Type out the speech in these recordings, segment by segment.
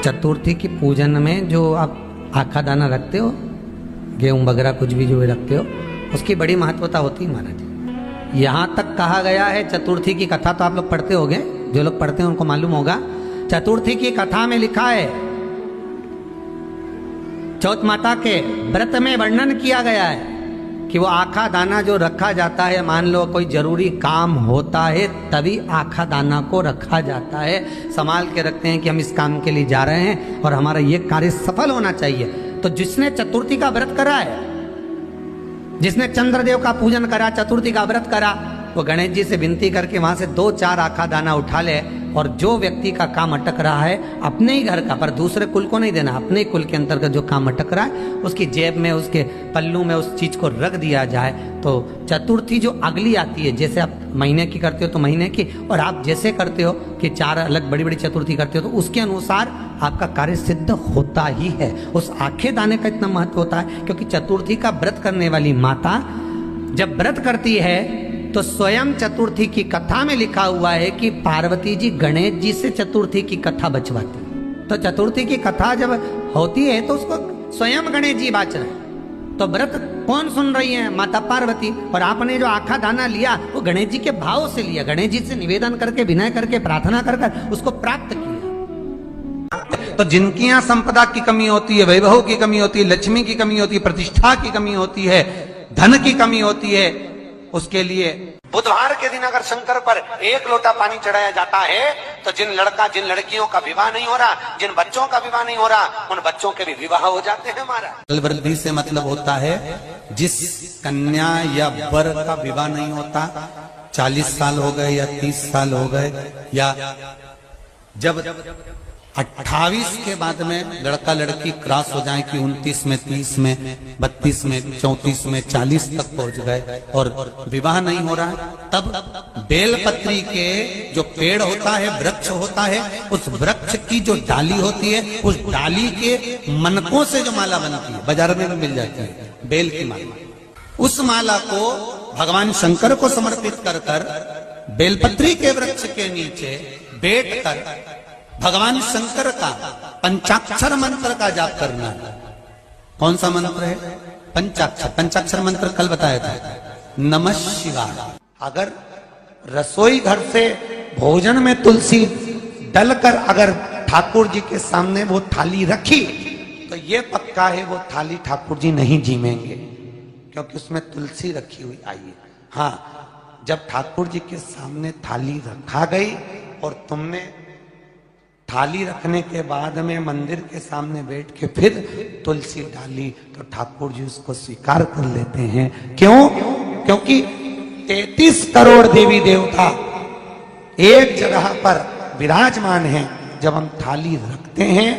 चतुर्थी की पूजन में जो आप आखा दाना रखते हो, गेहूं वगैरह कुछ भी जो भी रखते हो, उसकी बड़ी महत्वता होती है महाराज। यहाँ तक कहा गया है, चतुर्थी की कथा तो आप लोग पढ़ते होंगे, जो लोग पढ़ते हैं उनको मालूम होगा। चतुर्थी की कथा में लिखा है, चौथ माता के व्रत में वर्णन किया गया है कि वो आखा दाना जो रखा जाता है, मान लो कोई जरूरी काम होता है तभी आखा दाना को रखा जाता है, संभाल के रखते हैं कि हम इस काम के लिए जा रहे हैं और हमारा ये कार्य सफल होना चाहिए। तो जिसने चतुर्थी का व्रत करा है, जिसने चंद्रदेव का पूजन करा, चतुर्थी का व्रत करा, वो गणेश जी से विनती करके वहां से 2-4 आखा दाना उठा ले, और जो व्यक्ति का काम अटक रहा है अपने ही घर का, पर दूसरे कुल को नहीं देना, अपने ही कुल के अंतर्गत जो काम अटक रहा है उसकी जेब में, उसके पल्लू में उस चीज को रख दिया जाए। तो चतुर्थी जो अगली आती है, जैसे आप महीने की करते हो तो महीने की, और आप जैसे करते हो कि 4 अलग बड़ी बड़ी चतुर्थी करते हो तो उसके अनुसार आपका कार्य सिद्ध होता ही है। उस आखे दाने का इतना महत्व होता है क्योंकि चतुर्थी का व्रत करने वाली माता जब व्रत करती है तो स्वयं चतुर्थी की कथा में लिखा हुआ है कि पार्वती जी गणेश जी से चतुर्थी की कथा बचवाती। तो चतुर्थी की कथा जब होती है तो उसको स्वयं गणेश जी बाच रहे हैं। तो व्रत कौन सुन रही है? माता पार्वती। और आपने जो आखा दाना लिया वो गणेश जी के भाव से लिया, गणेश जी से निवेदन करके, विनय करके, प्रार्थना कर उसको प्राप्त किया। तो जिनकी यहाँ संपदा की कमी होती है, वैभव की कमी होती है, लक्ष्मी की कमी होती है, प्रतिष्ठा की कमी होती है, धन की कमी होती है, उसके लिए बुधवार के दिन अगर शंकर पर 1 लोटा पानी चढ़ाया जाता है तो जिन लड़कियों का विवाह नहीं हो रहा, जिन बच्चों का विवाह नहीं हो रहा, उन बच्चों के भी विवाह हो जाते हैं। हमारा वृद्धि से मतलब होता है जिस कन्या या वर का विवाह नहीं होता, 40 साल हो गए या 30 साल हो गए, या जब 28 के बाद में लड़का लड़की क्रॉस हो जाए कि 29 में, 30 में, 32 में, 34 में, 40 तक पहुंच गए और विवाह नहीं हो रहा है, तब बेलपत्री के जो पेड़ होता है, वृक्ष होता है, उस वृक्ष की जो डाली होती है, उस डाली के मनकों से जो माला बनती है, बाजार में भी मिल जाती है बेल की माला, उस माला को भगवान शंकर को समर्पित कर कर बेलपत्री के वृक्ष के नीचे बैठ कर भगवान शंकर का पंचाक्षर मंत्र का जाप करना है। कौन सा मंत्र है? पंचाक्षर। पंचाक्षर मंत्र कल बताया था, नमः शिवाय। अगर रसोई घर से भोजन में तुलसी डलकर अगर ठाकुर जी के सामने वो थाली रखी तो ये पक्का है वो थाली ठाकुर जी नहीं जीमेंगे, क्योंकि उसमें तुलसी रखी हुई आई है। हाँ, जब ठाकुर जी के सामने थाली रखा गई और तुमने थाली रखने के बाद में मंदिर के सामने बैठ के फिर तुलसी डाली तो ठाकुर जी उसको स्वीकार कर लेते हैं। क्यों? क्योंकि 33 करोड़ देवी देवता एक जगह पर विराजमान हैं। जब हम थाली रखते हैं,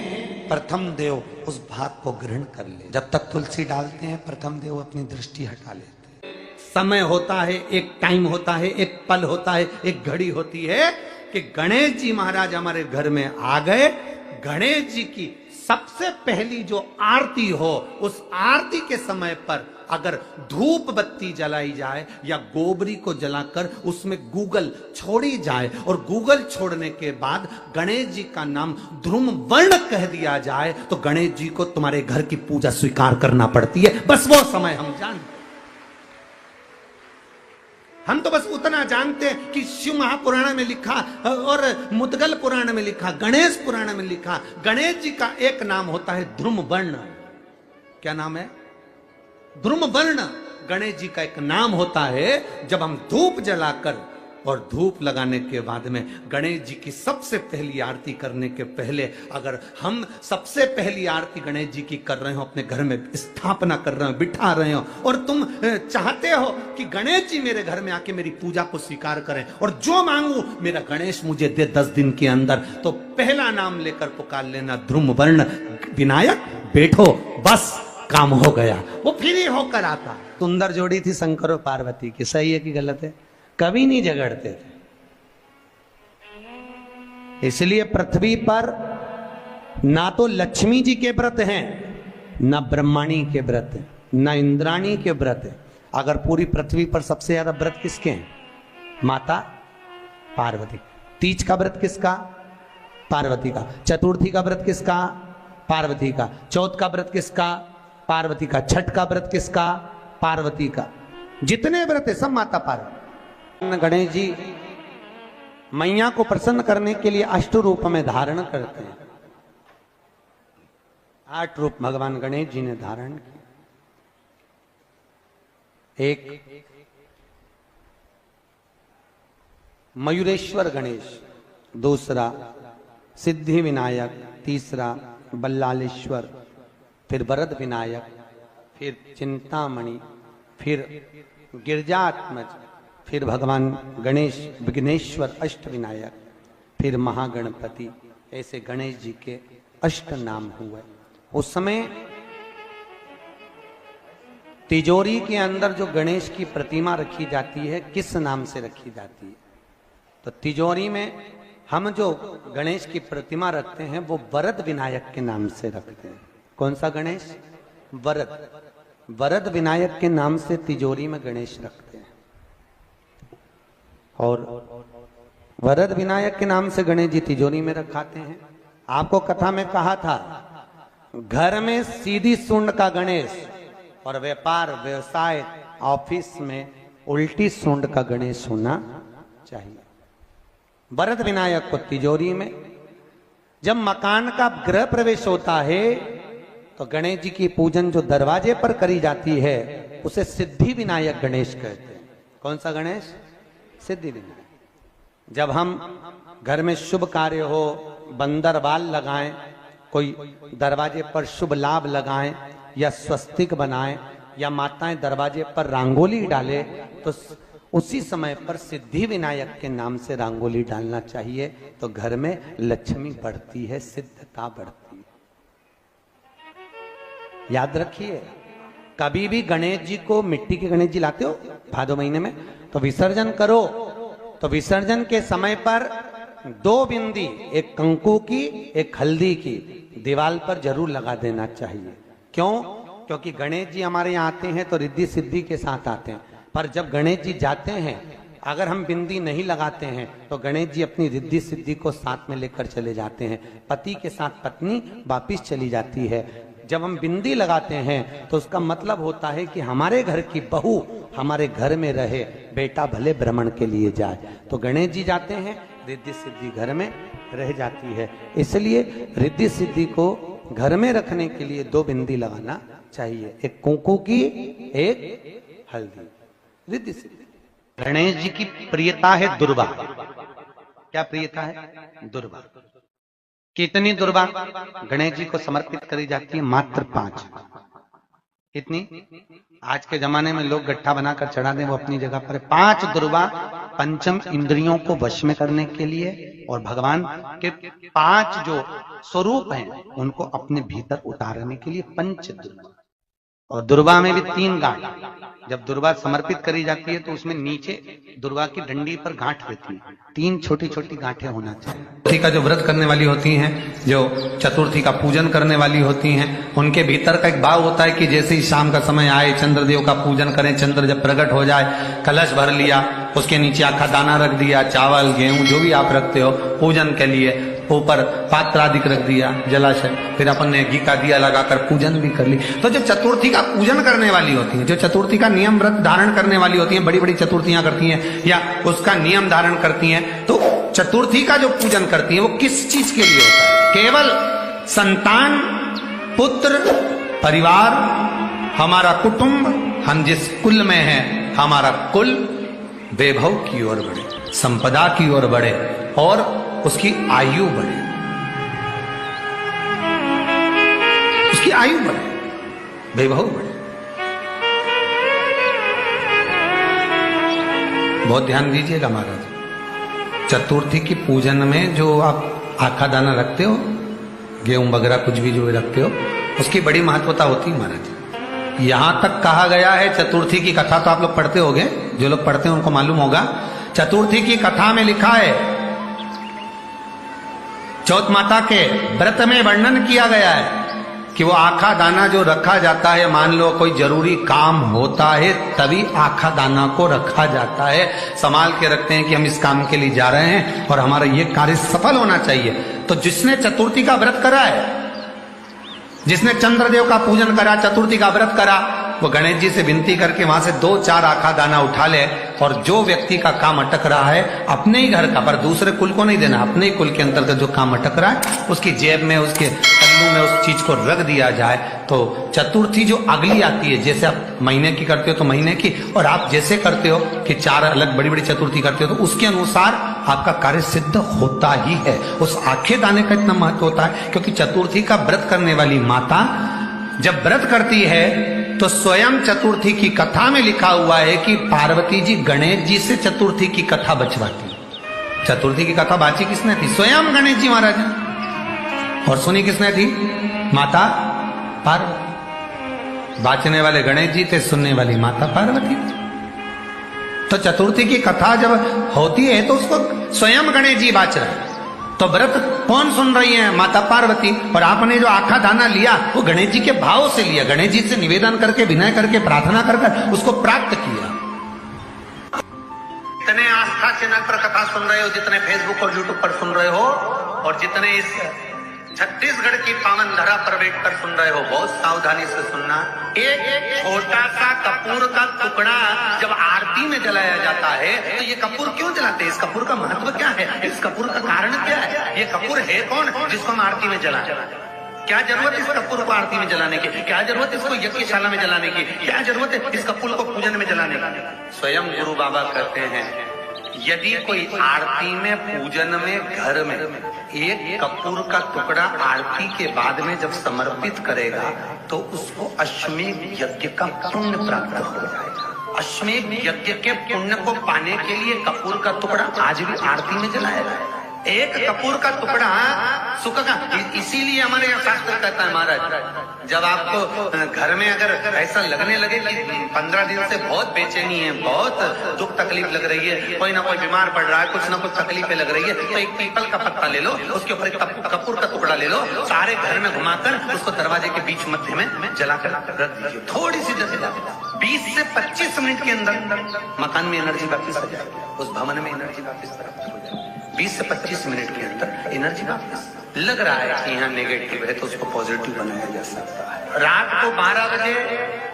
प्रथम देव उस भाग को ग्रहण कर ले। जब तक तुलसी डालते हैं, प्रथम देव अपनी दृष्टि हटा लेते हैं। समय होता है, एक टाइम होता है, एक पल होता है, एक घड़ी होती है कि गणेश जी महाराज हमारे घर में आ गए। गणेश जी की सबसे पहली जो आरती हो, उस आरती के समय पर अगर धूप बत्ती जलाई जाए या गोबरी को जलाकर उसमें गूगल छोड़ी जाए और गूगल छोड़ने के बाद गणेश जी का नाम ध्रुम वर्ण कह दिया जाए तो गणेश जी को तुम्हारे घर की पूजा स्वीकार करना पड़ती है। बस वो समय हम जानते, हम तो बस उतना जानते हैं कि शिव महापुराण में लिखा और मुद्गल पुराण में लिखा, गणेश पुराण में लिखा, गणेश जी का एक नाम होता है ध्रुम वर्ण। क्या नाम है? ध्रुम वर्ण गणेश जी का एक नाम होता है। जब हम धूप जलाकर और धूप लगाने के बाद में गणेश जी की सबसे पहली आरती करने के पहले अगर हम सबसे पहली आरती गणेश जी की कर रहे हो, अपने घर में स्थापना कर रहे हो, बिठा रहे हो, और तुम चाहते हो कि गणेश जी मेरे घर में आके मेरी पूजा को स्वीकार करें और जो मांगू मेरा गणेश मुझे दे 10 दिन के अंदर, तो पहला नाम लेकर पुकार लेना ध्रुम वर्ण विनायक, बैठो, बस काम हो गया। वो फिर ही होकर आता। सुंदर जोड़ी थी शंकर और पार्वती की, सही है कि गलत है? कभी नहीं झगड़ते थे। इसलिए पृथ्वी पर ना तो लक्ष्मी जी के व्रत हैं, ना ब्रह्माणी के व्रत हैं, ना इंद्राणी के व्रत हैं। अगर पूरी पृथ्वी पर सबसे ज्यादा व्रत किसके हैं? माता पार्वती। तीज का व्रत किसका? पार्वती का। चतुर्थी का व्रत किसका? पार्वती का। चौथ का व्रत किसका? पार्वती का। छठ का व्रत किसका? पार्वती का। जितने व्रत है सब माता पार्वती। गणेश जी मैया को प्रसन्न करने के लिए अष्ट रूप में धारण करते हैं। 8 रूप भगवान गणेश जी ने धारण किए। एक मयूरेश्वर गणेश, दूसरा सिद्धि विनायक, तीसरा बल्लालेश्वर, फिर वरद विनायक, फिर चिंतामणि, फिर गिरजात्मज, फिर भगवान गणेश विघ्नेश्वर अष्ट विनायक, फिर महागणपति। ऐसे गणेश जी के अष्ट नाम हुए। उस समय तिजोरी के अंदर जो गणेश की प्रतिमा रखी जाती है किस नाम से रखी जाती है? तो तिजोरी में हम जो गणेश की प्रतिमा रखते हैं वो वरद विनायक के नाम से रखते हैं। कौन सा गणेश? वरद। वरद विनायक के नाम से तिजोरी में गणेश रखते हैं। और वरद विनायक के नाम से गणेश जी तिजोरी में रखाते हैं। आपको कथा में कहा था घर में सीधी सूंड का गणेश और व्यापार व्यवसाय ऑफिस में उल्टी सूंड का गणेश होना चाहिए। वरद विनायक को तिजोरी में। जब मकान का गृह प्रवेश होता है तो गणेश जी की पूजन जो दरवाजे पर करी जाती है उसे सिद्धि विनायक गणेश कहते हैं। कौन सा गणेश? सिद्धि विनायक। जब हम घर में शुभ कार्य हो, बंदर बाल लगाएं, कोई दरवाजे पर शुभ लाभ लगाएं या स्वस्तिक बनाएं या माताएं दरवाजे पर रंगोली डाले तो उसी समय पर सिद्धि विनायक के नाम से रंगोली डालना चाहिए। तो घर में लक्ष्मी बढ़ती है, सिद्धता बढ़ती है। याद रखिए, कभी भी गणेश जी को, मिट्टी के गणेश जी लाते हो भादो महीने में, तो विसर्जन करो तो विसर्जन के समय पर 2 बिंदी, एक कंकु की एक हल्दी की, दीवार पर जरूर लगा देना चाहिए। क्यों? क्योंकि गणेश जी हमारे यहाँ आते हैं तो रिद्धि सिद्धि के साथ आते हैं। पर जब गणेश जी जाते हैं अगर हम बिंदी नहीं लगाते हैं तो गणेश जी अपनी रिद्धि सिद्धि को साथ में लेकर चले जाते हैं। पति के साथ पत्नी वापिस चली जाती है। जब हम बिंदी लगाते हैं तो उसका मतलब होता है कि हमारे घर की बहू हमारे घर में रहे, बेटा भले भ्रमण के लिए जाए। तो गणेश जी जाते हैं, रिद्धि सिद्धि घर में रह जाती है। इसलिए रिद्धि सिद्धि को घर में रखने के लिए 2 बिंदी लगाना चाहिए, एक कुंकू की एक हल्दी। रिद्धि सिद्धि। गणेश जी की प्रियता है दुर्वा। क्या प्रियता है? दुर्वा। कितनी दुर्वा गणेश जी को समर्पित करी जाती है? मात्र 5। कितनी? आज के जमाने में लोग गट्ठा बनाकर चढ़ा दें, वो अपनी जगह पर 5 दुर्वा पंचम इंद्रियों को वश में करने के लिए और भगवान के 5 जो स्वरूप हैं उनको अपने भीतर उतारने के लिए 5 दुर्वा। और दुर्वा में भी 3 गांठ। जब दुर्वा समर्पित करी जाती है तो उसमें नीचे दुर्वा की डंडी पर गांठ रहती है, 3 छोटी छोटी गांठें होना चाहिए। चतुर्थी का जो व्रत करने वाली होती हैं, जो चतुर्थी का पूजन करने वाली होती हैं, उनके भीतर का एक भाव होता है कि जैसे ही शाम का समय आए चंद्रदेव का पूजन करें। चंद्र जब प्रकट हो जाए, कलश भर लिया, उसके नीचे आखा दाना रख दिया, चावल गेहूं जो भी आप रखते हो पूजन के लिए, ऊपर पात्र आदि रख दिया, जलाशय, फिर अपन ने घी का दिया लगाकर पूजन भी कर ली। तो जो चतुर्थी का पूजन करने वाली होती है, जो चतुर्थी का नियम व्रत धारण करने वाली होती हैं, बड़ी बड़ी चतुर्थियां करती हैं या उसका नियम धारण करती हैं, तो चतुर्थी का जो पूजन करती है वो किस चीज के लिए होता है? केवल संतान, पुत्र, परिवार, हमारा कुटुंब, हम जिस कुल में हैं, हमारा कुल वैभव की ओर बढ़े, संपदा की ओर बढ़े और उसकी आयु बढ़े, उसकी आयु बढ़े, वैभव बढ़े। बहुत ध्यान दीजिएगा महाराज। चतुर्थी की पूजन में जो आप आखा दाना रखते हो, गेहूं वगैरह कुछ भी जो रखते हो, उसकी बड़ी महत्वता होती है महाराज। यहां तक कहा गया है, चतुर्थी की कथा तो आप लोग पढ़ते होंगे, जो लोग पढ़ते हैं उनको मालूम होगा। चतुर्थी की कथा में लिखा है, चौथ माता के व्रत में वर्णन किया गया है कि वो आखा दाना जो रखा जाता है, मान लो कोई जरूरी काम होता है तभी आखा दाना को रखा जाता है, संभाल के रखते हैं कि हम इस काम के लिए जा रहे हैं और हमारा ये कार्य सफल होना चाहिए। तो जिसने चतुर्थी का व्रत करा है, जिसने चंद्रदेव का पूजन करा, चतुर्थी का व्रत करा, वो गणेश जी से विनती करके वहां से 2-4 आखा दाना उठा ले और जो व्यक्ति का काम अटक रहा है अपने ही घर का, पर दूसरे कुल को नहीं देना, अपने ही कुल के अंतर्गत जो काम अटक रहा है उसकी जेब में, उसके पल्लू में उस चीज को रख दिया जाए। तो चतुर्थी जो अगली आती है, जैसे आप महीने की करते हो तो महीने की, और आप जैसे करते हो कि 4 अलग बड़ी बड़ी चतुर्थी करते हो तो उसके अनुसार आपका कार्य सिद्ध होता ही है। उस आखे दाने का इतना महत्व होता है क्योंकि चतुर्थी का व्रत करने वाली माता जब व्रत करती है तो स्वयं चतुर्थी की कथा में लिखा हुआ है कि पार्वती जी गणेश जी से चतुर्थी की कथा बचवाती। चतुर्थी की कथा बाची किसने थी? स्वयं गणेश जी महाराज ने। और सुनी किसने थी? माता पार्वती। बाचने वाले गणेश जी थे, सुनने वाली माता पार्वती थी। तो चतुर्थी की कथा जब होती है तो उसको स्वयं गणेश जी बाच रहे हैं। तो व्रत कौन सुन रही है? माता पार्वती। और आपने जो आखा दाना लिया वो गणेश जी के भाव से लिया, गणेश जी से निवेदन करके, विनय करके, प्रार्थना कर उसको प्राप्त किया। जितने आस्था चैनल पर कथा सुन रहे हो, जितने फेसबुक और यूट्यूब पर सुन रहे हो, और जितने इस छत्तीसगढ़ की पावन धरा पर बैठकर सुन रहे हो, बहुत सावधानी से सुनना। एक छोटा सा कपूर का टुकड़ा जब आरती में जलाया जाता है तो ये कपूर क्यों जलाते हैं? इस कपूर का महत्व क्या है? इस कपूर का कारण क्या है? ये कपूर है कौन जिसको हम आरती में जलाएं? क्या जरूरत इस कपूर को आरती में जलाने की? क्या जरूरत इसको यज्ञशाला में जलाने की? क्या जरूरत है इस कपूर को पूजन में जलाने की? स्वयं गुरु बाबा कहते हैं यदि कोई आरती में, पूजन में, घर में एक कपूर का टुकड़ा आरती के बाद में जब समर्पित करेगा तो उसको अश्वमेध यज्ञ का पुण्य प्राप्त हो जाएगा। अश्वमेध यज्ञ के पुण्य को पाने के लिए कपूर का टुकड़ा आज भी आरती में जलाया जाए। एक कपूर का टुकड़ा सुख का, इसीलिए हमारे यहाँ शास्त्र कहता है महाराज, जब आपको घर में अगर ऐसा लगने लगे कि 15 दिन से बहुत बेचैनी है, बहुत दुख तकलीफ लग रही है, कोई ना कोई बीमार पड़ रहा है, कुछ ना कुछ तकलीफें लग रही है, तो एक पीपल का पत्ता ले लो, उसके ऊपर एक कपूर का टुकड़ा ले लो, सारे घर में घुमाकर उसको दरवाजे के बीच मध्य में जलाकर रख दीजिए। थोड़ी सी जगह 20 से 25 मिनट के अंदर मकान में एनर्जी वापिस आ जाएगी, उस भवन में एनर्जी वापिस प्राप्त हो जाएगी। 20 से 25 मिनट के अंदर एनर्जी वापस। लग रहा है कि यहाँ नेगेटिव है तो उसको पॉजिटिव बनाया जा सकता है। रात को 12 बजे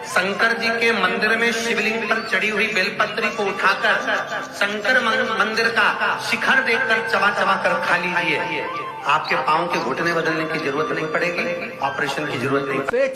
शंकर जी के मंदिर में शिवलिंग पर चढ़ी हुई बेलपत्री को उठाकर शंकर मंदिर का शिखर देखकर चबा चबा कर खा लीजिए। आपके पांव के घुटने बदलने की जरूरत नहीं पड़ेगी, ऑपरेशन की जरूरत नहीं।